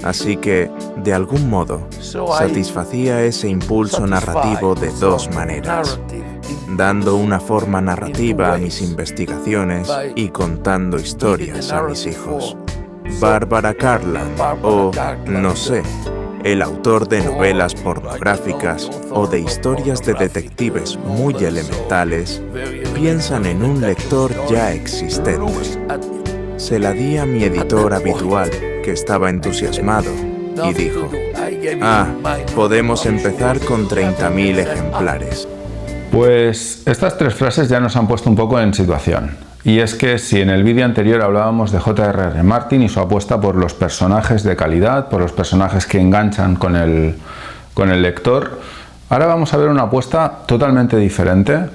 Así que, de algún modo, satisfacía ese impulso narrativo de dos maneras, dando una forma narrativa a mis investigaciones y contando historias a mis hijos. Barbara Cartland, o, no sé, el autor de novelas pornográficas o de historias de detectives muy elementales, piensan en un lector ya existente. Se la di a mi editor habitual, que estaba entusiasmado, y dijo: podemos empezar con 30.000 ejemplares. Pues estas tres frases ya nos han puesto un poco en situación. Y es que si en el vídeo anterior hablábamos de J.R.R. Martin y su apuesta por los personajes de calidad, por los personajes que enganchan con el lector, ahora vamos a ver una apuesta totalmente diferente,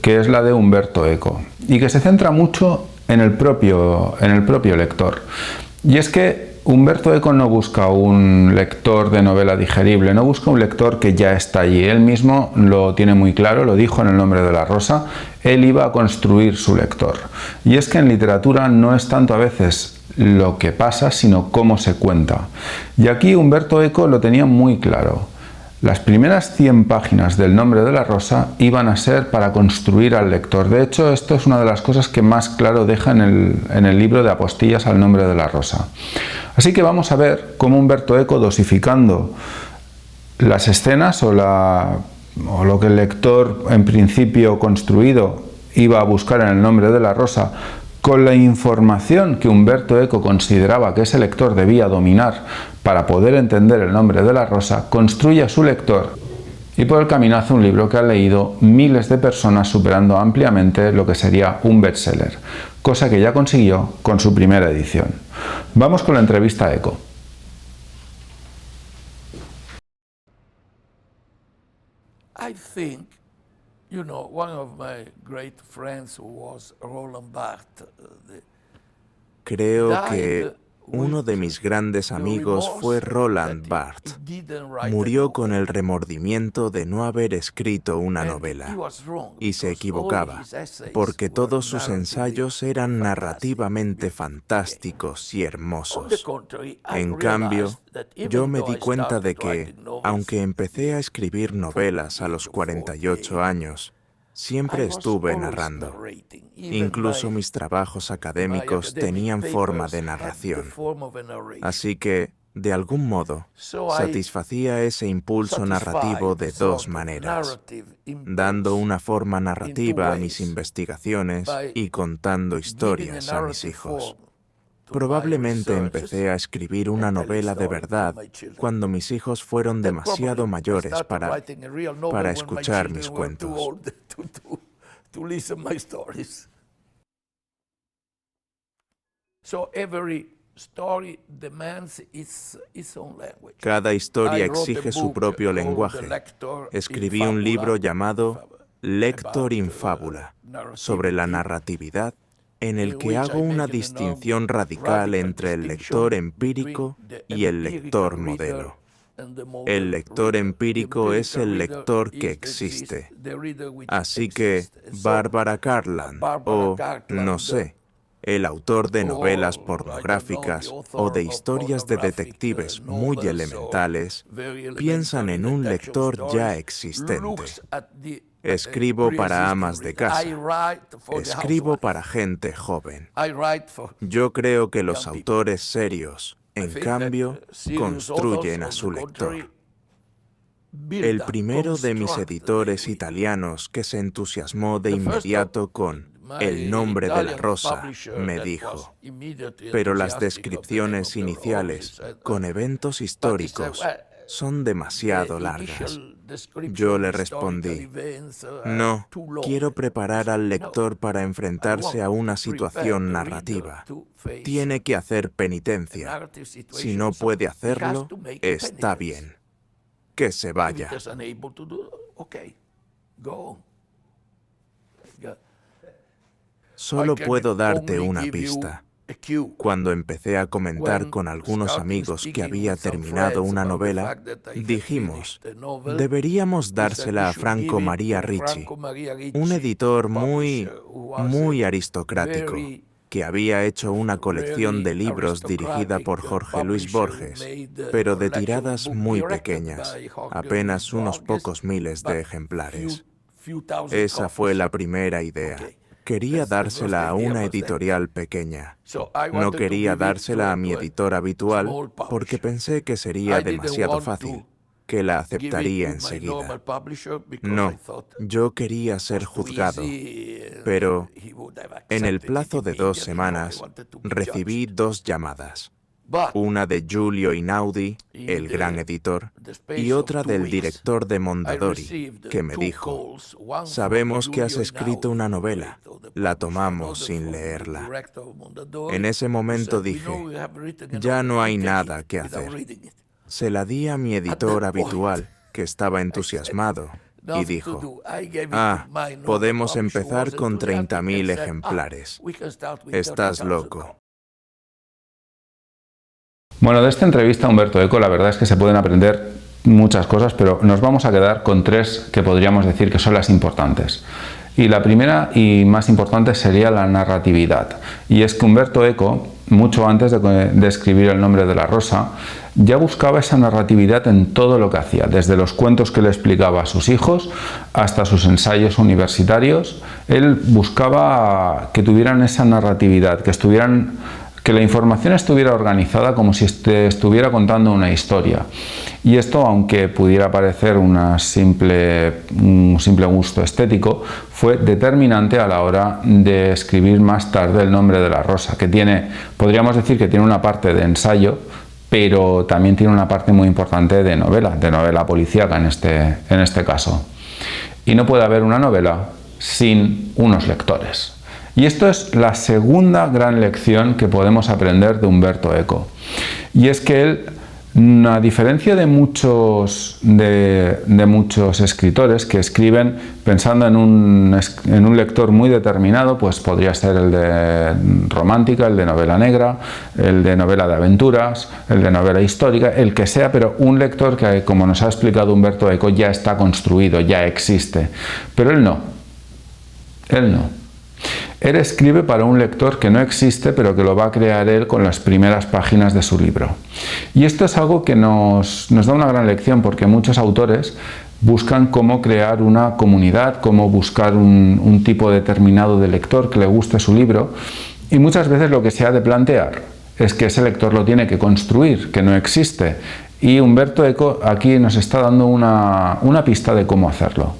que es la de Umberto Eco, y que se centra mucho en el propio lector. Y es que Umberto Eco no busca un lector de novela digerible, no busca un lector que ya está allí. Él mismo lo tiene muy claro, lo dijo en El nombre de la rosa, él iba a construir su lector. Y es que en literatura no es tanto a veces lo que pasa, sino cómo se cuenta. Y aquí Umberto Eco lo tenía muy claro. Las primeras 100 páginas del nombre de la rosa iban a ser para construir al lector. De hecho, esto es una de las cosas que más claro deja en el libro de apostillas al nombre de la rosa. Así que vamos a ver cómo Umberto Eco, dosificando las escenas o lo que el lector en principio construido iba a buscar en el nombre de la rosa, con la información que Umberto Eco consideraba que ese lector debía dominar para poder entender el nombre de la rosa, construye a su lector y por el camino hace un libro que han leído miles de personas, superando ampliamente lo que sería un bestseller, cosa que ya consiguió con su primera edición. Vamos con la entrevista a Eco. I think, you know, one of my great friends was Roland Barthes. Creo que uno de mis grandes amigos fue Roland Barthes. Murió con el remordimiento de no haber escrito una novela. Y se equivocaba, porque todos sus ensayos eran narrativamente fantásticos y hermosos. En cambio, yo me di cuenta de que, aunque empecé a escribir novelas a los 48 años, siempre estuve narrando. Incluso mis trabajos académicos tenían forma de narración. Así que, de algún modo, satisfacía ese impulso narrativo de dos maneras, dando una forma narrativa a mis investigaciones y contando historias a mis hijos. Probablemente empecé a escribir una novela de verdad cuando mis hijos fueron demasiado mayores para escuchar mis cuentos. Cada historia exige su propio lenguaje. Escribí un libro llamado Lector in Fabula, sobre la narratividad, en el que hago una distinción radical entre el lector empírico y el lector modelo. El lector empírico es el lector que existe. Así que Barbara Cartland, o, no sé, el autor de novelas pornográficas o de historias de detectives muy elementales, piensan en un lector ya existente. Escribo para amas de casa. Escribo para gente joven. Yo creo que los autores serios, en cambio, construyen a su lector. El primero de mis editores italianos que se entusiasmó de inmediato con El nombre de la rosa, me dijo: pero las descripciones iniciales, con eventos históricos, son demasiado largas. Yo le respondí: no, quiero preparar al lector para enfrentarse a una situación narrativa. Tiene que hacer penitencia. Si no puede hacerlo, está bien. Que se vaya. Solo puedo darte una pista. Cuando empecé a comentar con algunos amigos que había terminado una novela, dijimos: deberíamos dársela a Franco Maria Ricci, un editor muy aristocrático. que había hecho una colección de libros dirigida por Jorge Luis Borges, pero de tiradas muy pequeñas, apenas unos pocos miles de ejemplares. Esa fue la primera idea. Quería dársela a una editorial pequeña. No quería dársela a mi editor habitual porque pensé que sería demasiado fácil, que la aceptaría enseguida. No, yo quería ser juzgado, pero en el plazo de 2 semanas recibí 2 llamadas. Una de Giulio Einaudi, el gran editor, y otra del director de Mondadori, que me dijo: sabemos que has escrito una novela, la tomamos sin leerla. En ese momento dije, ya no hay nada que hacer. Se la di a mi editor habitual, que estaba entusiasmado, y dijo: podemos empezar con 30.000 ejemplares. Estás loco. Bueno, de esta entrevista a Umberto Eco la verdad es que se pueden aprender muchas cosas, pero nos vamos a quedar con 3 que podríamos decir que son las importantes. Y la primera y más importante sería la narratividad. Y es que Umberto Eco, mucho antes de escribir El nombre de la rosa, ya buscaba esa narratividad en todo lo que hacía, desde los cuentos que le explicaba a sus hijos hasta sus ensayos universitarios. Él buscaba que tuvieran esa narratividad, que la información estuviera organizada como si estuviera contando una historia. Y esto, aunque pudiera parecer un simple gusto estético, fue determinante a la hora de escribir más tarde El nombre de la rosa, que podríamos decir que tiene una parte de ensayo, pero también tiene una parte muy importante de novela policíaca en este caso. Y no puede haber una novela sin unos lectores. Y esto es la segunda gran lección que podemos aprender de Umberto Eco. Y es que él, a diferencia de muchos escritores que escriben pensando en un lector muy determinado, pues podría ser el de romántica, el de novela negra, el de novela de aventuras, el de novela histórica, el que sea, pero un lector que, como nos ha explicado Umberto Eco, ya está construido, ya existe. Pero él no. Él escribe para un lector que no existe, pero que lo va a crear él con las primeras páginas de su libro. Y esto es algo que nos da una gran lección, porque muchos autores buscan cómo crear una comunidad, cómo buscar un tipo determinado de lector que le guste su libro, y muchas veces lo que se ha de plantear es que ese lector lo tiene que construir, que no existe. Y Umberto Eco aquí nos está dando una pista de cómo hacerlo.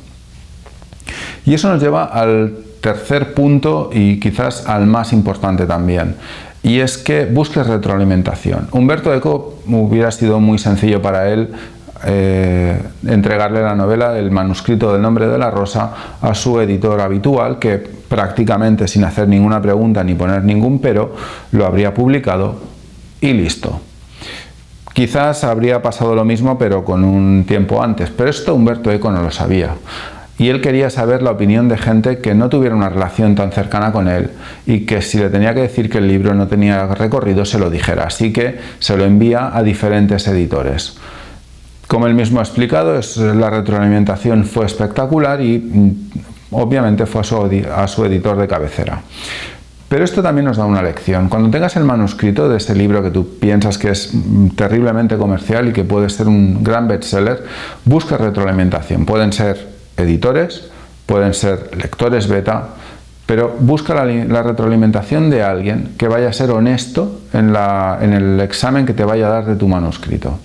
Y eso nos lleva al tercer punto y quizás al más importante también, y es que busques retroalimentación. Umberto Eco hubiera sido muy sencillo para él entregarle la novela, el manuscrito del nombre de la rosa, a su editor habitual, que prácticamente sin hacer ninguna pregunta ni poner ningún pero lo habría publicado y listo. Quizás habría pasado lo mismo pero con un tiempo antes, pero esto Umberto Eco no lo sabía. Y él quería saber la opinión de gente que no tuviera una relación tan cercana con él y que si le tenía que decir que el libro no tenía recorrido, se lo dijera. Así que se lo envía a diferentes editores. Como él mismo ha explicado, la retroalimentación fue espectacular y obviamente fue a su editor de cabecera. Pero esto también nos da una lección. Cuando tengas el manuscrito de ese libro que tú piensas que es terriblemente comercial y que puede ser un gran bestseller, busca retroalimentación. Pueden ser editores, pueden ser lectores beta, pero busca la retroalimentación de alguien que vaya a ser honesto en el examen que te vaya a dar de tu manuscrito.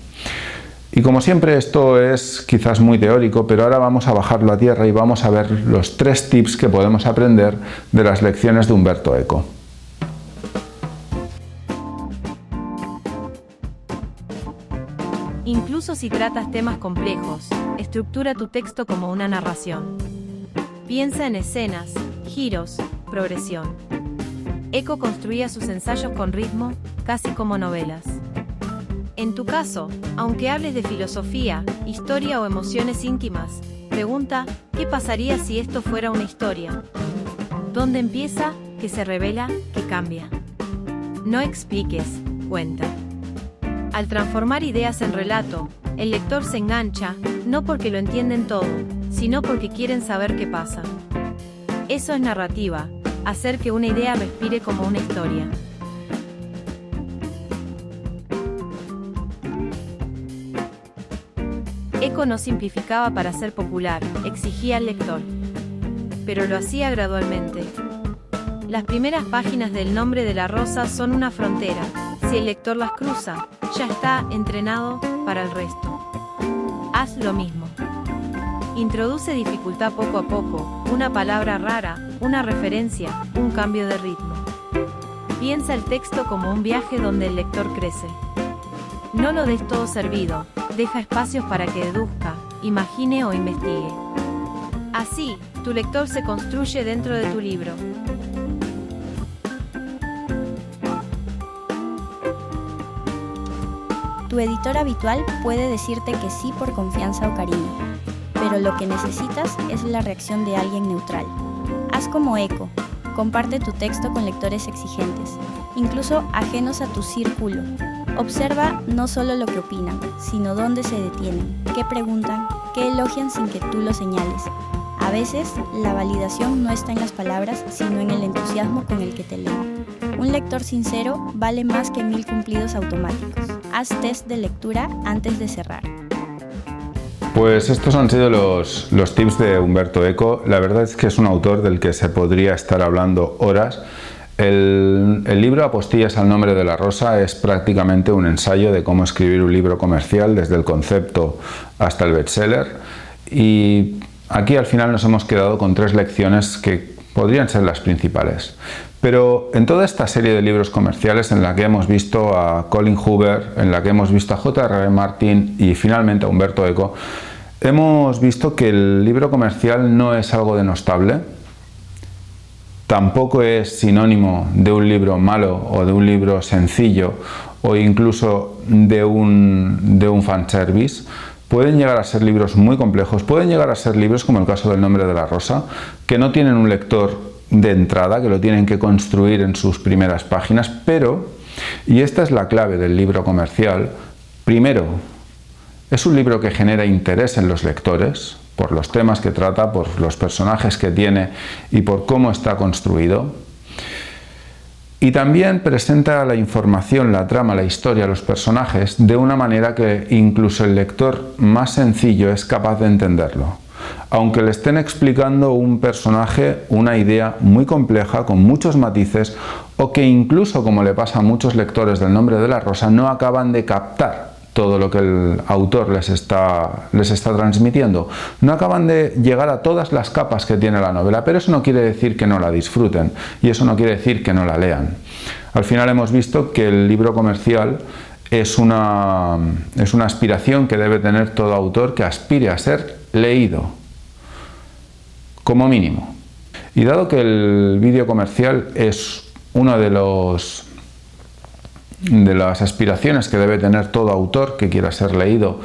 Y como siempre, esto es quizás muy teórico, pero ahora vamos a bajarlo a tierra y vamos a ver los 3 tips que podemos aprender de las lecciones de Umberto Eco. Incluso si tratas temas complejos, estructura tu texto como una narración. Piensa en escenas, giros, progresión. Eco construía sus ensayos con ritmo, casi como novelas. En tu caso, aunque hables de filosofía, historia o emociones íntimas, pregunta, ¿qué pasaría si esto fuera una historia? ¿Dónde empieza? ¿Qué se revela? ¿Qué cambia? No expliques, cuenta. Al transformar ideas en relato, el lector se engancha, no porque lo entienden todo, sino porque quieren saber qué pasa. Eso es narrativa, hacer que una idea respire como una historia. Eco no simplificaba para ser popular, exigía al lector. Pero lo hacía gradualmente. Las primeras páginas del Nombre de la Rosa son una frontera. Si el lector las cruza, ya está entrenado para el resto. Haz lo mismo. Introduce dificultad poco a poco, una palabra rara, una referencia, un cambio de ritmo. Piensa el texto como un viaje donde el lector crece. No lo des todo servido, deja espacios para que deduzca, imagine o investigue. Así, tu lector se construye dentro de tu libro. Tu editor habitual puede decirte que sí por confianza o cariño, pero lo que necesitas es la reacción de alguien neutral. Haz como Eco, comparte tu texto con lectores exigentes, incluso ajenos a tu círculo. Observa no solo lo que opinan, sino dónde se detienen, qué preguntan, qué elogian sin que tú lo señales. A veces, la validación no está en las palabras, sino en el entusiasmo con el que te leen. Un lector sincero vale más que 1000 cumplidos automáticos. Haz test de lectura antes de cerrar. Pues estos han sido los tips de Umberto Eco. La verdad es que es un autor del que se podría estar hablando horas. El libro Apostillas al nombre de la rosa es prácticamente un ensayo de cómo escribir un libro comercial desde el concepto hasta el bestseller, y aquí al final nos hemos quedado con 3 lecciones que podrían ser las principales. Pero en toda esta serie de libros comerciales en la que hemos visto a Colin Hoover, en la que hemos visto a J.R.R. Martin y finalmente a Umberto Eco, hemos visto que el libro comercial no es algo denostable. Tampoco es sinónimo de un libro malo o de un libro sencillo o incluso de un fanservice. Pueden llegar a ser libros muy complejos, pueden llegar a ser libros como el caso del Nombre de la Rosa, que no tienen un lector de entrada, que lo tienen que construir en sus primeras páginas, pero, y esta es la clave del libro comercial, primero, es un libro que genera interés en los lectores, por los temas que trata, por los personajes que tiene y por cómo está construido. Y también presenta la información, la trama, la historia, los personajes de una manera que incluso el lector más sencillo es capaz de entenderlo. Aunque le estén explicando un personaje, una idea muy compleja, con muchos matices, o que incluso, como le pasa a muchos lectores del Nombre de la Rosa, no acaban de captar todo lo que el autor les está transmitiendo. No acaban de llegar a todas las capas que tiene la novela, pero eso no quiere decir que no la disfruten y eso no quiere decir que no la lean. Al final hemos visto que el libro comercial es una aspiración que debe tener todo autor que aspire a ser leído, como mínimo. Y dado que el vídeo comercial es uno de las aspiraciones que debe tener todo autor que quiera ser leído,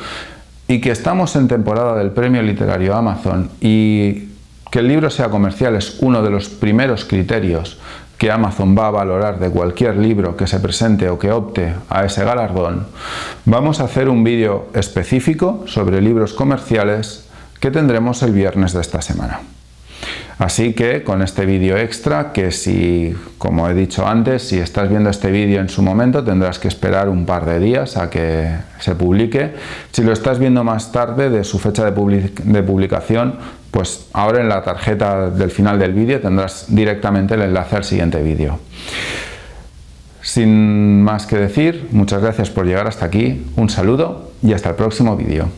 y que estamos en temporada del Premio Literario Amazon, y que el libro sea comercial es uno de los primeros criterios que Amazon va a valorar de cualquier libro que se presente o que opte a ese galardón, vamos a hacer un vídeo específico sobre libros comerciales que tendremos el viernes de esta semana. Así que con este vídeo extra, que si, como he dicho antes, si estás viendo este vídeo en su momento tendrás que esperar un par de días a que se publique. Si lo estás viendo más tarde de su fecha de publicación, pues ahora en la tarjeta del final del vídeo tendrás directamente el enlace al siguiente vídeo. Sin más que decir, muchas gracias por llegar hasta aquí, un saludo y hasta el próximo vídeo.